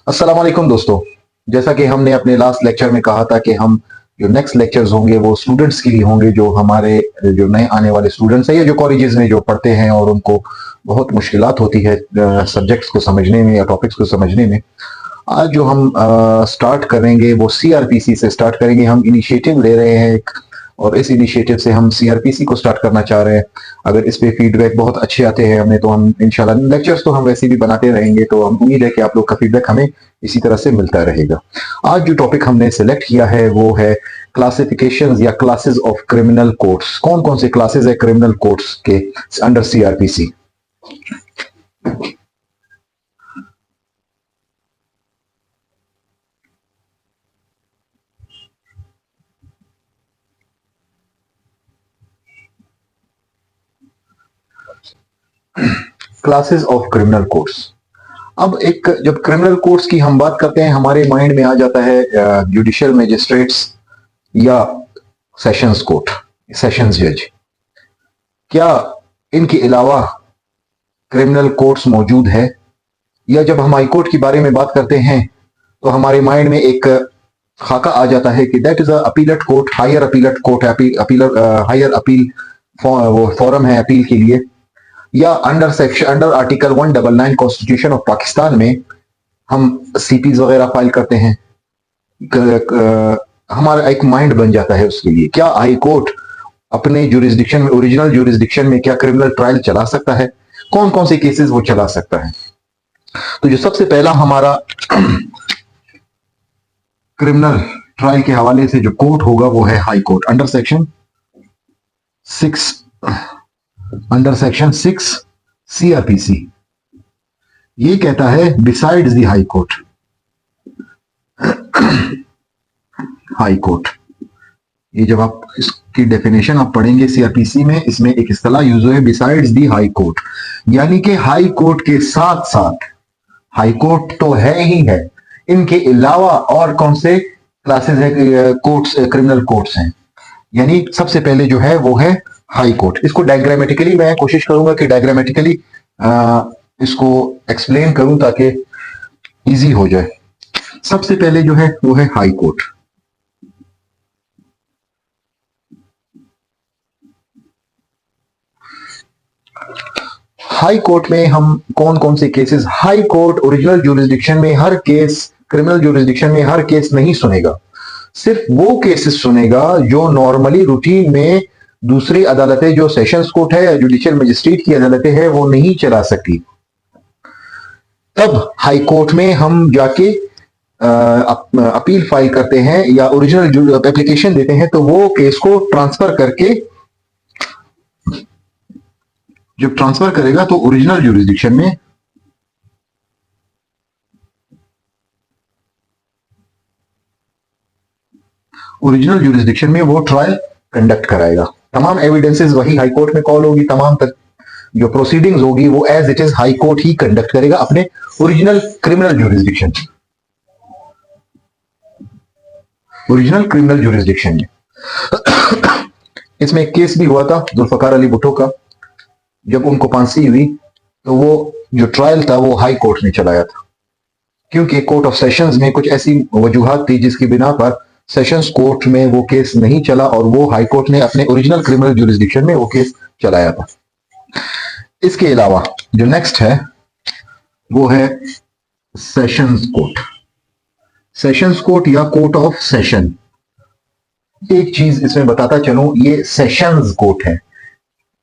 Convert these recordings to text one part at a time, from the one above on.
अस्सलाम वालेकुम दोस्तों। जैसा कि हमने अपने लास्ट लेक्चर में कहा था कि हम जो नेक्स्ट लेक्चर्स होंगे वो स्टूडेंट्स के लिए होंगे, जो हमारे जो नए आने वाले स्टूडेंट्स हैं या जो कॉलेजेस में जो पढ़ते हैं और उनको बहुत मुश्किलात होती है सब्जेक्ट्स को समझने में या टॉपिक्स को समझने में। आज जो हम स्टार्ट करेंगे वो सीआरपीसी से स्टार्ट करेंगे। हम इनिशिएटिव ले रहे हैं एक, और इस इनिशिएटिव से हम सीआरपीसी को स्टार्ट करना चाह रहे हैं। अगर इस पे फीडबैक बहुत अच्छे आते हैं हमें, तो हम इंशाल्लाह लेक्चर्स तो हम वैसे भी बनाते रहेंगे, तो हम उम्मीद है कि आप लोग का फीडबैक हमें इसी तरह से मिलता रहेगा। आज जो टॉपिक हमने सेलेक्ट किया है वो है क्लासिफिकेशंस या क्लासेस ऑफ क्रिमिनल कोड्स। कौन कौन से क्लासेस है क्रिमिनल कोड्स के under CrPC. Classes of criminal codes. अब एक जब क्रिमिनल कोड्स की हम बात करते हैं, हमारे माइंड में आ जाता है जुडिशियल मजिस्ट्रेट्स या सेशंस कोर्ट, सेशंस जज। क्या इनके अलावा क्रिमिनल कोर्ट्स मौजूद है? या जब हम हाई कोर्ट के बारे में बात करते हैं तो हमारे माइंड में एक खाका आ जाता है कि that is appellate court, higher appellate court है, हायर अपील वो फोरम है अपील के लिए। या under article 199 constitution of Pakistan में हम सीपीज वगैरह फाइल करते हैं। हमारा एक माइंड बन जाता है उसके लिए, क्या हाई कोर्ट अपने जुरिस्डिक्शन में, ओरिजिनल जुरिस्डिक्शन में क्या क्रिमिनल ट्रायल चला सकता है? कौन कौन से केसेस वो चला सकता है? तो जो सबसे पहला हमारा क्रिमिनल ट्रायल के हवाले से जो कोर्ट होगा वो है high court, six under section 6 CrPC. ये कहता है besides the high court, high court. ये जब आप इसकी डेफिनेशन आप पढ़ेंगे सीआरपीसी में, इसमें एक इस्तेलाह यूज है बिसाइड्स दी हाई कोर्ट, यानी कि हाई कोर्ट के साथ साथ, हाई कोर्ट तो है ही है, इनके अलावा और कौन से क्लासेस है, कोर्ट्स, क्रिमिनल कोर्ट्स हैं। यानी सबसे पहले जो है वो है हाई कोर्ट। इसको डायग्रामेटिकली मैं कोशिश करूंगा कि डायग्रामेटिकली इसको एक्सप्लेन करूं ताकि इजी हो जाए। सबसे पहले जो है वो है हाई कोर्ट। हाई कोर्ट में हम कौन कौन से cases, high court original jurisdiction में हर केस, क्रिमिनल जुरिस्डिक्शन में हर केस नहीं सुनेगा। सिर्फ वो केसेस सुनेगा जो नॉर्मली रूटीन में दूसरी अदालतें, जो सेशंस कोर्ट है या जुडिशियल मजिस्ट्रेट की अदालतें हैं, वो नहीं चला सकती। तब हाई कोर्ट में हम जाके अपील फाइल करते हैं या ओरिजिनल एप्लीकेशन देते हैं, तो वो केस को ट्रांसफर करके, जब ट्रांसफर करेगा तो ओरिजिनल जुरिस्डिक्शन में, ओरिजिनल जुरिस्डिक्शन में वो ट्रायल कंडक्ट कराएगा। तमाम एविडेंसेस वही हाई कोर्ट में कॉल होगी, तमाम तक जो प्रोसीडिंग्स होगी वो as it is high court ही कंडक्ट करेगा अपने original criminal jurisdiction, original criminal jurisdiction में। इसमें एक केस भी हुआ था जुल्फकार अली भुट्टो का। जब उनको फांसी हुई तो वो जो ट्रायल था वो हाई कोर्ट ने चलाया था, क्योंकि कोर्ट ऑफ सेशंस में कुछ ऐसी वजूहत थी जिसकी बिना पर सेशंस कोर्ट में वो केस नहीं चला और वो हाई कोर्ट ने अपने ओरिजिनल क्रिमिनल जुरिस्डिक्शन में वो केस चलाया था। इसके अलावा जो नेक्स्ट है वो है सेशंस कोर्ट। सेशंस कोर्ट या कोर्ट ऑफ सेशन। एक चीज इसमें बताता चलूं, ये सेशंस कोर्ट है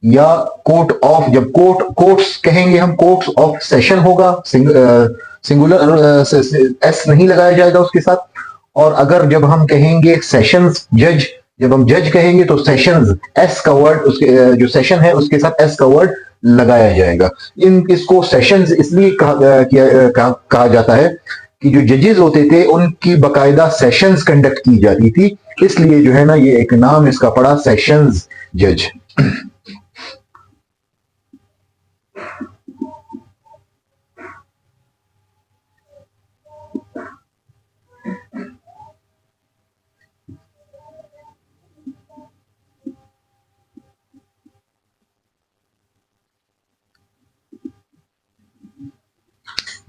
या कोर्ट ऑफ, जब कोर्ट्स कहेंगे हम, कोर्ट्स ऑफ सेशन होगा, सिंगुलर एस नहीं लगाया जाएगा उसके साथ। और अगर जब हम कहेंगे सेशंस जज, जब हम जज कहेंगे तो सेशंस एस का वर्ड, उसके जो सेशन है उसके साथ एस का वर्ड लगाया जाएगा। इसको सेशंस इसलिए कहा जाता है कि जो जजेस होते थे उनकी बकायदा सेशंस कंडक्ट की जाती थी, इसलिए जो है ना ये एक नाम इसका पड़ा सेशंस जज।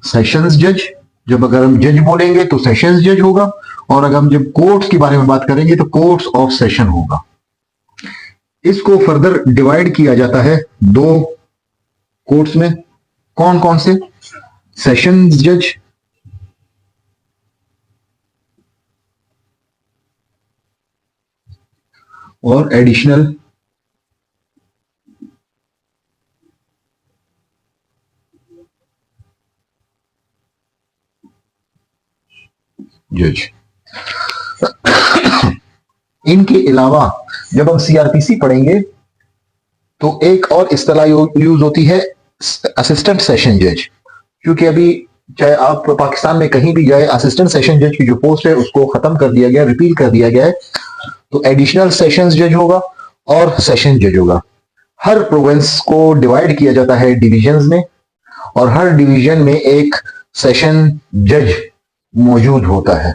सेशंस जज जब अगर हम जज बोलेंगे तो सेशंस जज होगा, और अगर हम जब कोर्ट्स के बारे में बात करेंगे तो कोर्ट्स ऑफ सेशन होगा। इसको फर्दर डिवाइड किया जाता है दो कोर्ट्स में। कौन कौन से? सेशंस जज और एडिशनल जज। इनके अलावा जब हम सीआरपीसी पढ़ेंगे तो एक और इस्तेलाह यूज होती है असिस्टेंट सेशन जज, क्योंकि अभी चाहे आप पाकिस्तान में कहीं भी जाए, असिस्टेंट सेशन जज की जो पोस्ट है उसको खत्म कर दिया गया, रिपील कर दिया गया है। तो एडिशनल सेशंस जज होगा और सेशन जज होगा। हर प्रोविंस को डिवाइड किया जाता है डिविजन्स में, और हर डिवीजन में एक सेशन जज मौजूद होता है।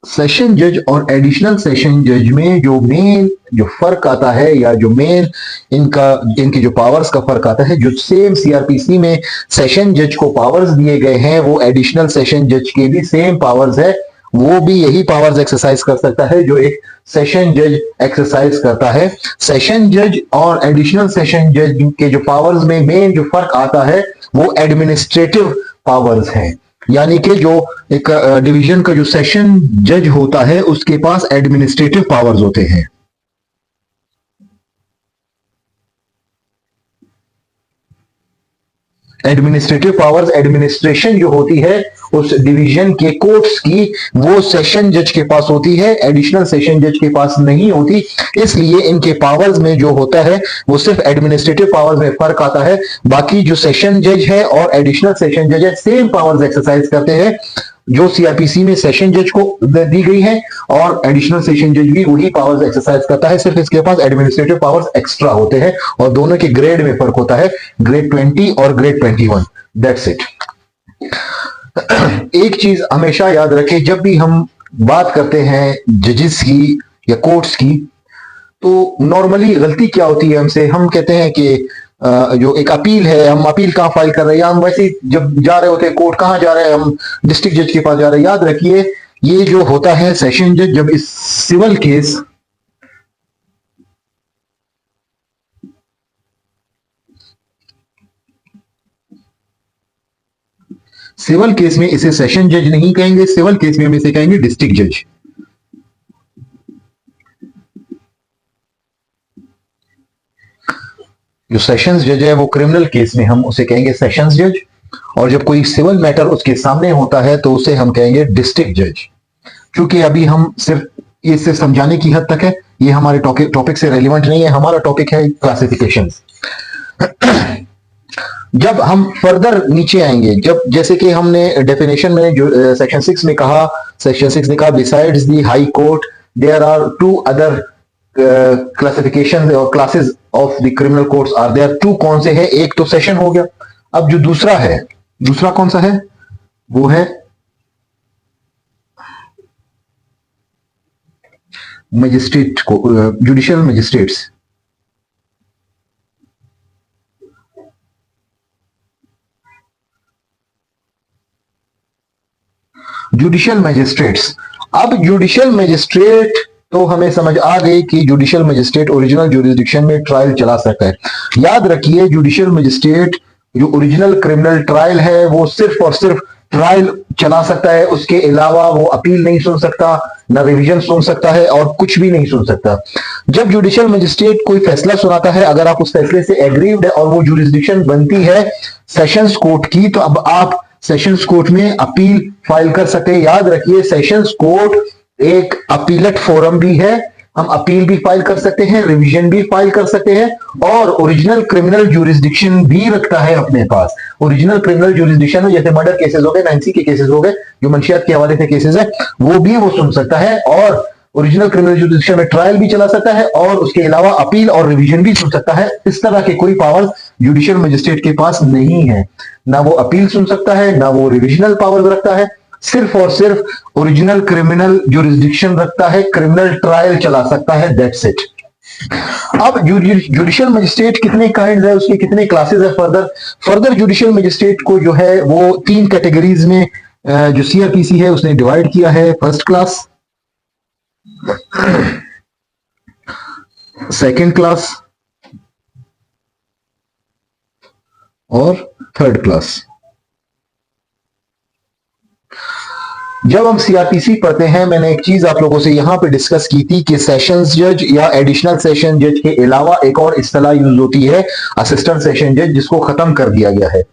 सेशन जज और एडिशनल सेशन जज में जो फर्क आता है, या जो मेन इनकी जो पावर्स का फर्क आता है, जो सेम सीआरपीसी में सेशन जज को पावर्स दिए गए हैं, वो एडिशनल सेशन जज के भी सेम पावर्स है। वो भी यही पावर्स एक्सरसाइज कर सकता है जो एक सेशन जज एक्सरसाइज करता है। सेशन जज और एडिशनल सेशन जज के जो पावर्स में मेन जो फर्क आता है वो एडमिनिस्ट्रेटिव पावर्स है, यानी कि जो एक डिवीजन का जो सेशन जज होता है उसके पास एडमिनिस्ट्रेटिव पावर्स होते हैं। एडमिनिस्ट्रेटिव पावर्स, एडमिनिस्ट्रेशन जो होती है उस डिवीजन के कोर्ट्स की, वो सेशन जज के पास होती है, एडिशनल सेशन जज के पास नहीं होती। इसलिए इनके पावर्स में जो होता है वो सिर्फ एडमिनिस्ट्रेटिव पावर्स में फर्क आता है। बाकी जो सेशन जज है और एडिशनल सेशन जज है सेम पावर्स एक्सरसाइज करते हैं जो सीआरपीसी में सेशन जज को दी गई है, और एडिशनल सेशन जज भी वही पावर्स एक्सरसाइज करता है, सिर्फ इसके पास एडमिनिस्ट्रेटिव पावर्स एक्स्ट्रा होते हैं, और दोनों के ग्रेड में फर्क होता है, ग्रेड 20 और ग्रेड 21। That's it. एक चीज हमेशा याद रखें, जब भी हम बात करते हैं जजेस की या कोर्ट्स की, तो नॉर्मली गलती क्या होती है हमसे, हम कहते हैं कि जो एक अपील है, हम अपील कहाँ फाइल कर रहे हैं, हम वैसे जब जा रहे होते हैं कोर्ट, कहाँ जा रहे हैं, हम डिस्ट्रिक्ट जज के पास जा रहे हैं। याद रखिए ये जो होता है सेशन जज, जब इस सिविल केस में इसे सेशन जज नहीं कहेंगे, सिविल केस में हम इसे कहेंगे डिस्ट्रिक्ट जज। जो सेशंस जज है वो क्रिमिनल केस में हम उसे कहेंगे सेशंस जज, और जब कोई सिविल मैटर उसके सामने होता है तो उसे हम कहेंगे डिस्ट्रिक्ट जज। क्योंकि अभी हम सिर्फ समझाने की हद तक है, ये हमारे टॉपिक से रेलिवेंट नहीं है। हमारा टॉपिक है क्लासिफिकेशंस। जब हम फर्दर नीचे आएंगे, जब जैसे कि हमने डेफिनेशन में जो सेक्शन 6 में कहा, सेक्शन 6 ने कहा besides the high court there are two other classification और classes of the criminal courts are there. Two कौन से है? एक तो सेशन हो गया, अब जो दूसरा है, दूसरा कौन सा है? वो है मजिस्ट्रेट को, जुडिशियल मजिस्ट्रेट्स। Judicial magistrates. अब जुडिशियल मजिस्ट्रेट तो हमें समझ आ गई कि जुडिशियल मजिस्ट्रेट ओरिजिनल जुरिस्डिक्शन में ट्रायल चला सकता है। याद रखिए जुडिशियल मजिस्ट्रेट जो ओरिजिनल क्रिमिनल ट्रायल है वो सिर्फ और सिर्फ ट्रायल चला सकता है, उसके अलावा वो अपील नहीं सुन सकता, ना रिवीजन सुन सकता है, और कुछ भी नहीं सुन सकता। जब जुडिशियल मजिस्ट्रेट कोई फैसला सुनाता है, अगर आप उस फैसले से एग्रीव्ड है और वो जुरिस्डिक्शन बनती है सेशंस कोर्ट की, तो अब आप सेशंस कोर्ट में अपील फाइल कर सकते हैं। याद रखिए सेशंस कोर्ट एक अपीलेट फोरम भी है, हम अपील भी फाइल कर सकते हैं, रिवीजन भी फाइल कर सकते हैं, और ओरिजिनल क्रिमिनल ज्यूरिसडिक्शन भी रखता है अपने पास। ओरिजिनल क्रिमिनल ज्यूरिसडिक्शन में जैसे मर्डर केसेस हो गए, नैन्सी के केसेस हो गए, जो मंशियात के हवाले से केसेस है, वो भी वो सुन सकता है, और ओरिजिनल क्रिमिनल ज्यूरिसडिक्शन में ट्रायल भी चला सकता है, और उसके अलावा अपील और रिवीजन भी सुन सकता है। इस तरह के कोई पावर जुडिशियल मजिस्ट्रेट के पास नहीं है, ना वो अपील सुन सकता है, ना वो रिविजनल पावर रखता है, सिर्फ और सिर्फ ओरिजिनल क्रिमिनल ज्यूरिसडिक्शन रखता है, क्रिमिनल ट्रायल चला सकता है। That's it. अब जुडिशियल मजिस्ट्रेट कितने काइंड है, उसके कितने क्लासेस है। फर्दर जुडिशियल मजिस्ट्रेट को जो है वो 3 कैटेगरीज में जो सीआरपीसी है उसने डिवाइड किया है। फर्स्ट क्लास, सेकंड क्लास और थर्ड क्लास। जब हम सीआरपीसी पढ़ते हैं, मैंने एक चीज आप लोगों से यहां पे डिस्कस की थी कि सेशंस जज या एडिशनल सेशन जज के अलावा एक और इस्तेलाह यूज होती है असिस्टेंट सेशन जज, जिसको खत्म कर दिया गया है।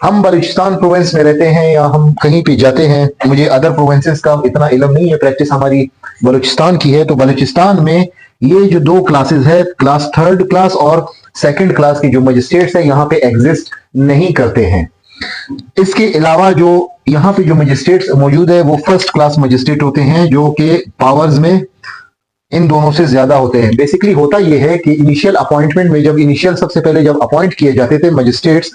हम बलूचिस्तान प्रोविंस में रहते हैं या हम कहीं पे जाते हैं, मुझे अदर प्रोविंसेस का इतना इल्म नहीं है, प्रैक्टिस हमारी बलूचिस्तान की है। तो बलूचिस्तान में ये जो 2 क्लासेस है, क्लास थर्ड क्लास और सेकंड क्लास के जो मजिस्ट्रेट्स है यहाँ पे एग्जिस्ट नहीं करते हैं। इसके अलावा जो यहाँ पे जो मजिस्ट्रेट्स मौजूद है वो फर्स्ट क्लास मजिस्ट्रेट होते हैं, जो कि पावर्स में इन दोनों से ज्यादा होते हैं। बेसिकली होता यह है कि इनिशियल अपॉइंटमेंट में सबसे पहले जब अपॉइंट किए जाते थे मजिस्ट्रेट्स,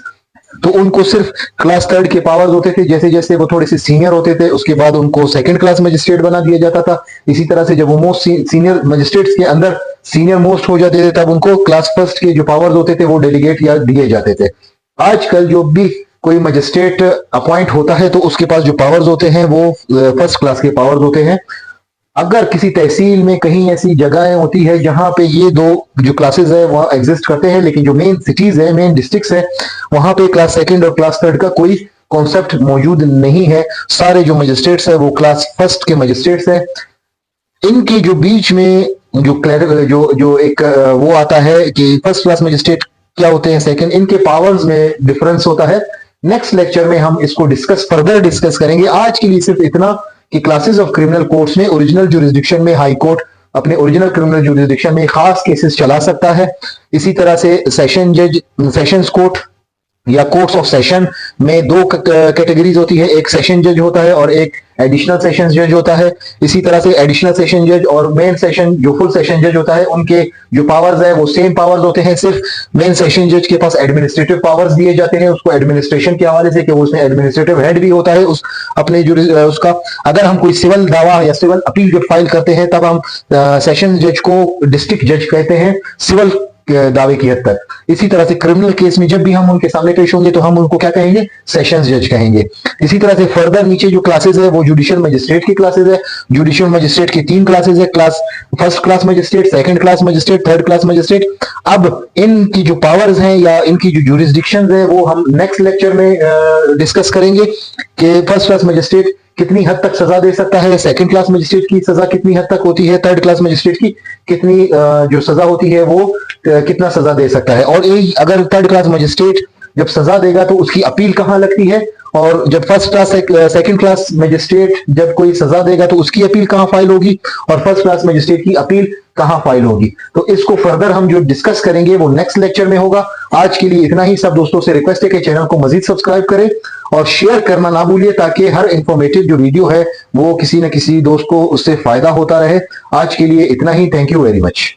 तो उनको सिर्फ क्लास थर्ड के पावर्स होते थे। जैसे जैसे वो थोड़े से सीनियर होते थे उसके बाद उनको सेकंड क्लास मजिस्ट्रेट बना दिया जाता था। इसी तरह से जब वो मोस्ट सीनियर मजिस्ट्रेट्स के अंदर सीनियर मोस्ट हो जाते थे, तब उनको क्लास फर्स्ट के जो पावर्स होते थे वो डेलीगेट या दिए जाते थे। आजकल जो भी कोई मजिस्ट्रेट अपॉइंट होता है तो उसके पास जो पावर्स होते हैं वो फर्स्ट क्लास के पावर्स होते हैं। अगर किसी तहसील में कहीं ऐसी जगहें होती है जहां पे ये 2 जो क्लासेस है वह एग्जिस्ट करते हैं, लेकिन जो मेन सिटीज है, मेन डिस्ट्रिक्ट्स है, वहां पे क्लास सेकंड और क्लास थर्ड का कोई कॉन्सेप्ट मौजूद नहीं है। सारे जो मजिस्ट्रेट्स है वो क्लास फर्स्ट के मजिस्ट्रेट्स है। इनके जो बीच में जो एक वो आता है कि फर्स्ट क्लास मजिस्ट्रेट क्या होते हैं, सेकंड, इनके पावर्स में डिफरेंस होता है। नेक्स्ट लेक्चर में हम इसको फर्दर डिस्कस करेंगे। आज के लिए सिर्फ इतना कि क्लासेस ऑफ क्रिमिनल कोर्ट्स में ओरिजिनल जुरिस्डिक्शन में हाई कोर्ट अपने ओरिजिनल क्रिमिनल जुरिस्डिक्शन में खास केसेस चला सकता है। इसी तरह से सेशन जज, सेशंस कोर्ट या कोर्ट्स ऑफ सेशन में 2 कैटेगरीज होती है, एक सेशन जज होता है और एक एडिशनल सेशन जज होता है। इसी तरह से एडिशनल सेशन जज और मेन सेशन जो फुल सेशन जज होता है, उनके जो पावर्स है वो सेम पावर्स होते हैं। सिर्फ मेन सेशन जज के पास एडमिनिस्ट्रेटिव पावर्स दिए जाते हैं उसको एडमिनिस्ट्रेशन के हवाले से, कि वो उसमें एडमिनिस्ट्रेटिव हेड भी होता है उस अपने उसका। अगर हम कोई सिविल दावा या सिविल अपील जब फाइल करते हैं तब हम सेशन जज को डिस्ट्रिक्ट जज कहते हैं सिविल दावे की हद तक। इसी तरह से क्रिमिनल केस में जब भी हम उनके सामने पेश होंगे तो हम उनको क्या कहेंगे, सेशंस जज कहेंगे। इसी तरह से फर्दर नीचे जो क्लासेस है वो जुडिशियल मजिस्ट्रेट की क्लासेस है। जुडिशियल मजिस्ट्रेट की 3 क्लासेस है, class first class magistrate, second class magistrate, third class magistrate. अब इनकी जो पावर्स हैं या इनकी जो जुरिस्डिक्शंस है वो हम नेक्स्ट लेक्चर में डिस्कस करेंगे कि फर्स्ट क्लास मजिस्ट्रेट कितनी हद तक सजा दे सकता है, सेकंड क्लास मजिस्ट्रेट की सजा कितनी हद तक होती है, थर्ड क्लास मजिस्ट्रेट की कितनी जो सजा होती है वो कितना सजा दे सकता है। और अगर थर्ड क्लास मजिस्ट्रेट जब सजा देगा तो उसकी अपील कहां लगती है, और जब first class second class magistrate जब कोई सजा देगा तो उसकी अपील कहां फाइल होगी, और फर्स्ट क्लास मजिस्ट्रेट की अपील कहां फाइल होगी। तो इसको फर्दर हम जो डिस्कस करेंगे वो नेक्स्ट लेक्चर में होगा। आज के लिए इतना ही। सब दोस्तों से रिक्वेस्ट है कि चैनल को मजीद सब्सक्राइब करें और शेयर करना ना भूलिए, ताकि हर इंफॉर्मेटिव जो वीडियो है वो किसी न किसी दोस्त को उससे फायदा होता रहे। आज के लिए इतना ही। Thank you very much.